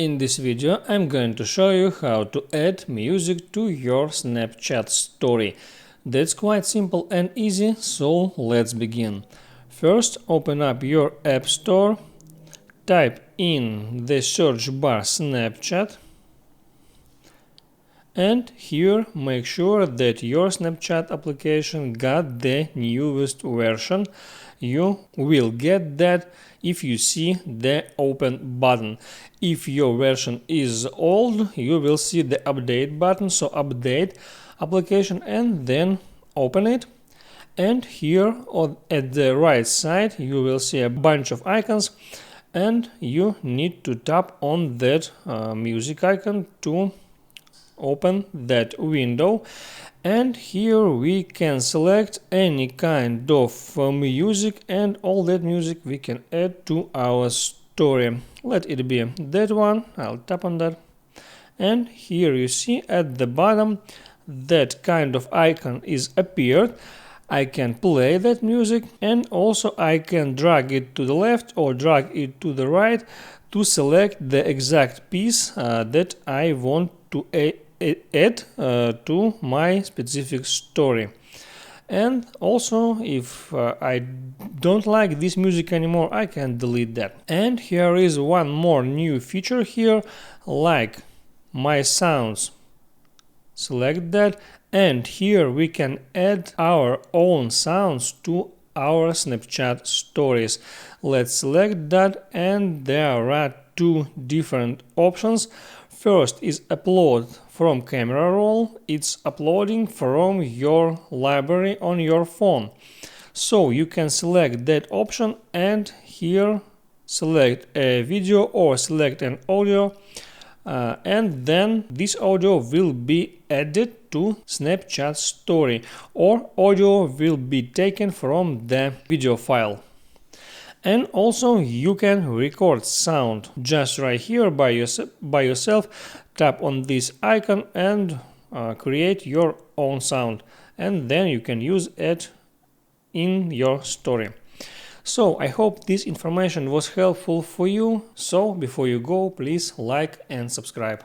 In this video I'm going to show you how to add music to your Snapchat story. That's quite simple and easy, so let's begin. First, open up your App Store, type in the search bar Snapchat, and here make sure that your Snapchat application got the newest version. You will get that if you see the open button. If your version is old, you will see the update button, so update application and then open it. And here at the right side you will see a bunch of icons, and you need to tap on that music icon to open that window. And here we can select any kind of music, and all that music we can add to our story. Let it be that one. I'll tap on that, and here you see at the bottom that kind of icon is appeared. I can play that music, and also I can drag it to the left or drag it to the right to select the exact piece that I want to add to my specific story. And also, if I don't like this music anymore, I can delete that. And here is one more new feature here, like my sounds. Select that, and here we can add our own sounds to our Snapchat stories. Let's select that, and there are two different options. First is upload from camera roll. It's uploading from your library on your phone. So you can select that option and here select a video or select an audio, and then this audio will be added to Snapchat story, or audio will be taken from the video file. And also you can record sound just right here by yourself. Tap on this icon and create your own sound, and then you can use it in your story. So I hope this information was helpful for you. So before you go, please like and subscribe.